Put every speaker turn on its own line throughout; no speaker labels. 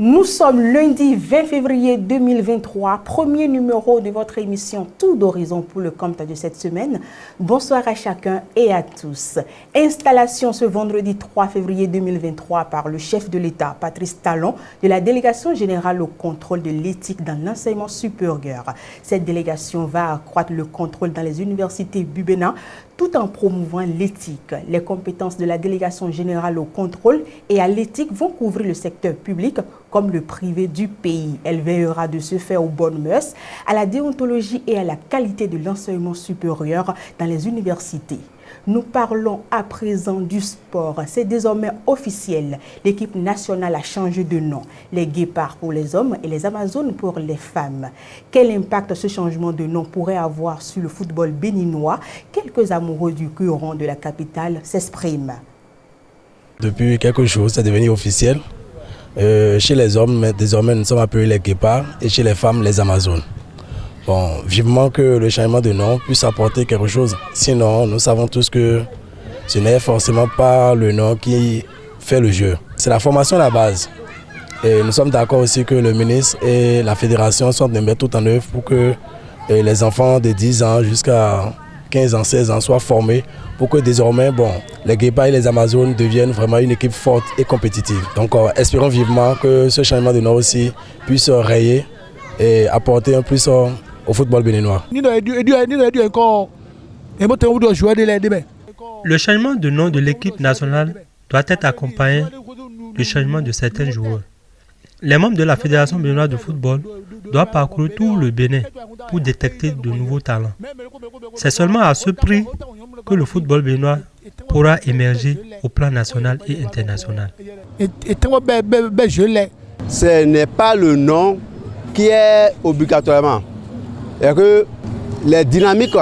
Nous sommes lundi 20 février 2023, premier numéro de votre émission Tour d'horizon pour le compte de cette semaine. Bonsoir à chacun et à tous. Installation ce vendredi 3 février 2023 par le chef de l'État, Patrice Talon, de la délégation générale au contrôle de l'éthique dans l'enseignement supérieur. Cette délégation va accroître le contrôle dans les universités du Bénin tout en promouvant l'éthique. Les compétences de la délégation générale au contrôle et à l'éthique vont couvrir le secteur public comme le privé du pays. Elle veillera de ce fait aux bonnes mœurs, à la déontologie et à la qualité de l'enseignement supérieur dans les universités. Nous parlons à présent du sport. C'est désormais officiel. L'équipe nationale a changé de nom. Les Guépards pour les hommes et les Amazones pour les femmes. Quel impact ce changement de nom pourrait avoir sur le football béninois? Quelques amoureux du Coron de la capitale s'expriment.
Depuis quelques jours, c'est devenu officiel. Chez les hommes, désormais, nous sommes appelés les Guépards et chez les femmes, les Amazones. Bon, vivement que le changement de nom puisse apporter quelque chose. Sinon, nous savons tous que ce n'est forcément pas le nom qui fait le jeu. C'est la formation à la base. Et nous sommes d'accord aussi que le ministre et la fédération sont de mettre tout en œuvre pour que les enfants de 10 ans jusqu'à 15 ans, 16 ans soient formés pour que désormais, les Guépards et les Amazones deviennent vraiment une équipe forte et compétitive. Donc, espérons vivement que ce changement de nom aussi puisse rayer et apporter un plus au football béninois.
Le changement de nom de l'équipe nationale doit être accompagné du changement de certains joueurs. Les membres de la Fédération béninoise de football doivent parcourir tout le Bénin pour détecter de nouveaux talents. C'est seulement à ce prix que le football béninois pourra émerger au plan national et international.
Ce n'est pas le nom qui est obligatoirement. Et que les dynamiques,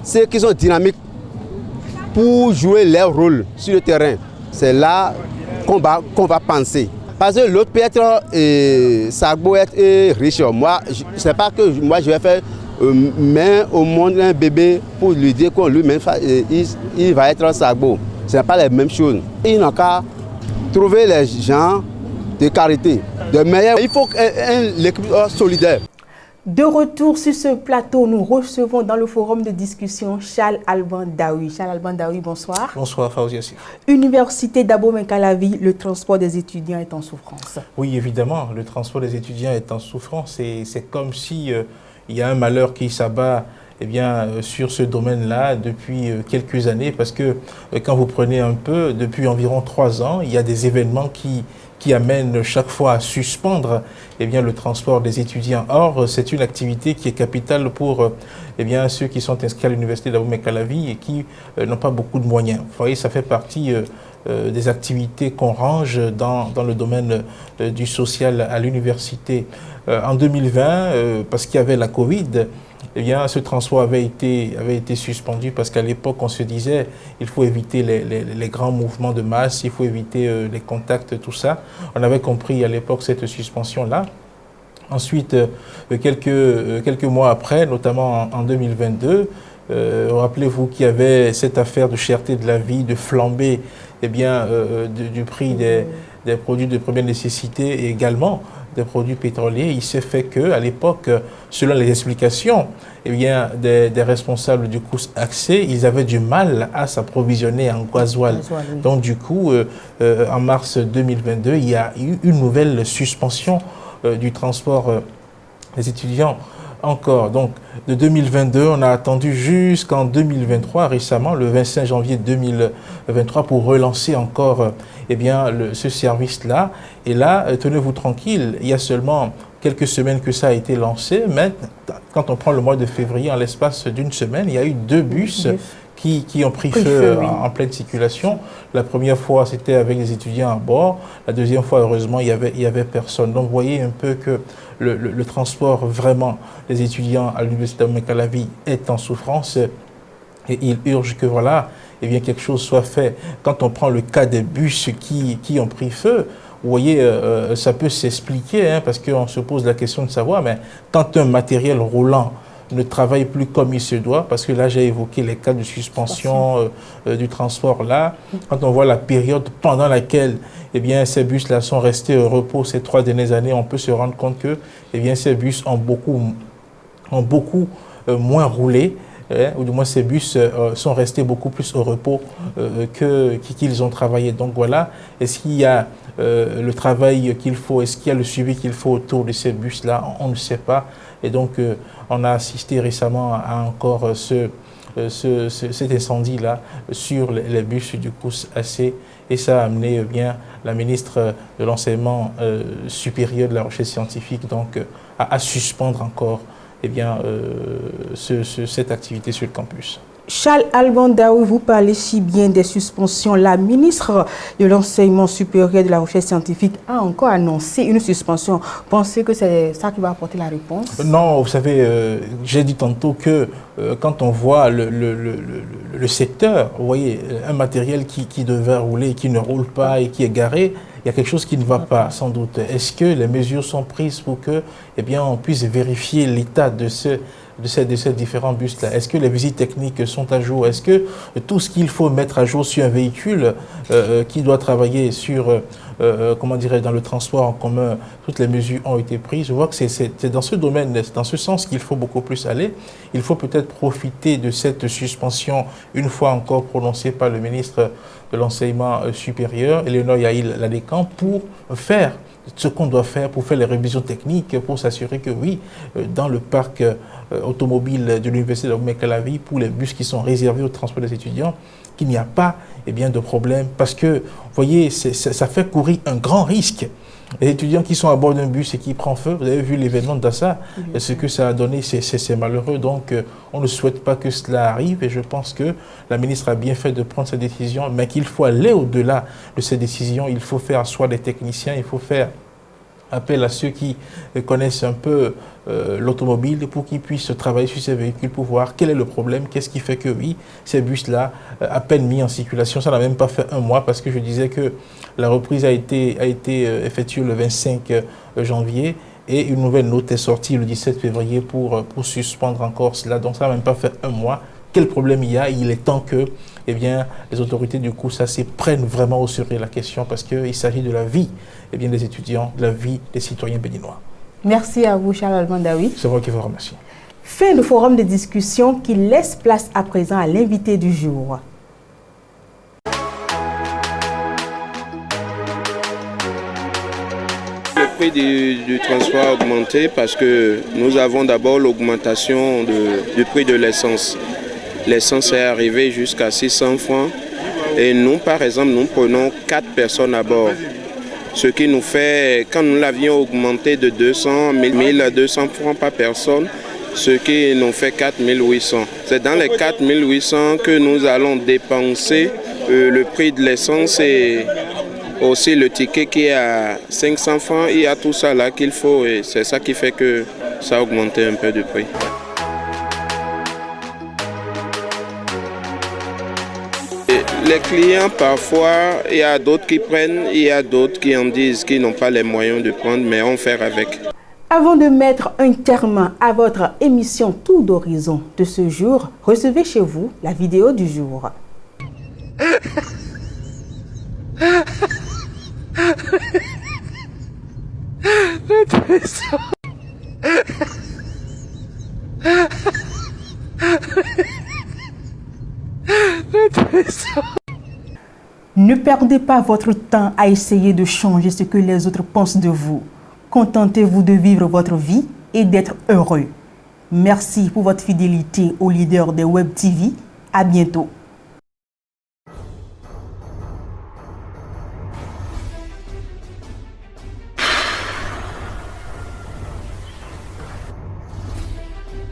ceux qui sont dynamiques pour jouer leur rôle sur le terrain, c'est là qu'on va penser. Parce que l'autre peut être Sagbo est riche. Moi, je ne sais pas que moi je vais faire main au monde un bébé pour lui dire qu'on lui-même il va être Sagbo. Ce n'est pas la même chose. Il n'a qu'à trouver les gens de carité, de meilleurs. Il faut l'équipe solidaire.
De retour sur ce plateau, nous recevons dans le forum de discussion Charles Alban Daoui. Charles Alban Daoui, bonsoir.
Bonsoir, Fawzi Yassif.
Université d'Abomey-Calavi, le transport des étudiants est en souffrance.
Oui, évidemment, le transport des étudiants est en souffrance. C'est comme si il y a un malheur qui s'abat sur ce domaine-là depuis quelques années. Parce que quand vous prenez un peu, depuis environ 3 ans, il y a des événements qui amène chaque fois à suspendre le transport des étudiants. Or, c'est une activité qui est capitale pour ceux qui sont inscrits à l'université d'Abomey-Calavi et qui n'ont pas beaucoup de moyens. Vous voyez, ça fait partie des activités qu'on range dans le domaine du social à l'université. En 2020, parce qu'il y avait la Covid, ce transport avait été suspendu parce qu'à l'époque, on se disait il faut éviter les grands mouvements de masse, il faut éviter les contacts, tout ça. On avait compris à l'époque cette suspension-là. Ensuite, quelques mois après, notamment en 2022, rappelez-vous qu'il y avait cette affaire de cherté de la vie, de flambée du prix des produits de première nécessité et également des produits pétroliers. Il s'est fait qu'à l'époque, selon les explications des responsables du coût accès, ils avaient du mal à s'approvisionner en gasoil. Oui. Donc du coup, en mars 2022, il y a eu une nouvelle suspension du transport des étudiants. Encore. Donc, de 2022, on a attendu jusqu'en 2023, récemment, le 25 janvier 2023, pour relancer encore ce service-là. Et là, tenez-vous tranquille, il y a seulement quelques semaines que ça a été lancé, mais quand on prend le mois de février, en l'espace d'une semaine, il y a eu 2 bus qui ont pris feu en pleine circulation. La première fois, c'était avec les étudiants à bord. La deuxième fois, heureusement, il y avait personne. Donc, vous voyez un peu que le transport, vraiment, des étudiants à l'université d'Abomey-Calavi est en souffrance. Et il urge que, quelque chose soit fait. Quand on prend le cas des bus qui ont pris feu, vous voyez, ça peut s'expliquer, parce qu'on se pose la question de savoir, mais quand un matériel roulant ne travaillent plus comme il se doit, parce que là, j'ai évoqué les cas de suspension du transport là. Quand on voit la période pendant laquelle eh bien, ces bus-là sont restés au repos ces 3 dernières années, on peut se rendre compte que eh bien, ces bus ont beaucoup moins roulé. Ou du moins ces bus sont restés beaucoup plus au repos qu'ils ont travaillé. Donc voilà, est-ce qu'il y a le travail qu'il faut, est-ce qu'il y a le suivi qu'il faut autour de ces bus-là? On ne sait pas. Et donc on a assisté récemment à encore cet incendie-là sur les bus du COUS-AC, et ça a amené bien la ministre de l'Enseignement supérieur de la Recherche scientifique donc, à suspendre encore eh bien, cette activité sur le campus.
Charles Alban Daoui, vous parlez si bien des suspensions. La ministre de l'Enseignement supérieur de la Recherche scientifique a encore annoncé une suspension. Pensez que c'est ça qui va apporter la réponse?
Non, vous savez, j'ai dit tantôt que quand on voit le secteur, vous voyez, un matériel qui devait rouler, qui ne roule pas et qui est garé, il y a quelque chose qui ne va pas, sans doute. Est-ce que les mesures sont prises pour que, eh bien, on puisse vérifier l'état de ces différents bus-là? Est-ce que les visites techniques sont à jour? Est-ce que tout ce qu'il faut mettre à jour sur un véhicule qui doit travailler sur, comment dirais-je, dans le transport en commun, toutes les mesures ont été prises? Je vois que c'est dans ce domaine, c'est dans ce sens qu'il faut beaucoup plus aller. Il faut peut-être profiter de cette suspension, une fois encore prononcée par le ministre de l'Enseignement supérieur, Eleonore Yaïl Ladécan, pour faire ce qu'on doit faire, pour faire les révisions techniques, pour s'assurer que oui, dans le parc automobile de l'Université de Abomey-Calavi, pour les bus qui sont réservés au transport des étudiants, qu'il n'y a pas eh bien, de problème. Parce que, vous voyez, ça fait courir un grand risque. Les étudiants qui sont à bord d'un bus et qui prend feu, vous avez vu l'événement de Dassa, ce que ça a donné, c'est malheureux. Donc, on ne souhaite pas que cela arrive, et je pense que la ministre a bien fait de prendre cette décision, mais qu'il faut aller au-delà de ces décisions. Il faut faire asseoir des techniciens, il faut faire appel à ceux qui connaissent un peu l'automobile pour qu'ils puissent travailler sur ces véhicules pour voir quel est le problème, qu'est-ce qui fait que oui, ces bus-là, à peine mis en circulation, ça n'a même pas fait un mois, parce que je disais que la reprise a été effectuée le 25 janvier et une nouvelle note est sortie le 17 février pour suspendre encore cela. Donc ça n'a même pas fait un mois. Quel problème il y a? Il est temps que eh bien, les autorités du COUS-AC prennent vraiment au sérieux la question, parce qu'il s'agit de la vie eh bien, des étudiants, de la vie des citoyens béninois.
Merci à vous, Charles Alban Daoui.
C'est moi qui vous remercie.
Fin du forum de discussion qui laisse place à présent à l'invité du jour.
Le prix du transport a augmenté parce que nous avons d'abord l'augmentation du prix de l'essence. L'essence est arrivée jusqu'à 600 francs et nous, par exemple, nous prenons 4 personnes à bord. Ce qui nous fait, quand nous l'avions augmenté de 1200 francs par personne, ce qui nous fait 4800. C'est dans les 4800 que nous allons dépenser le prix de l'essence et aussi le ticket qui est à 500 francs. Il y a tout ça là qu'il faut et c'est ça qui fait que ça a augmenté un peu de prix. Les clients, parfois, il y a d'autres qui prennent, il y a d'autres qui en disent qu'ils n'ont pas les moyens de prendre, mais on fait avec.
Avant de mettre un terme à votre émission Tour d'horizon de ce jour, recevez chez vous la vidéo du jour. Ne perdez pas votre temps à essayer de changer ce que les autres pensent de vous. Contentez-vous de vivre votre vie et d'être heureux. Merci pour votre fidélité au leader des Web TV. À bientôt.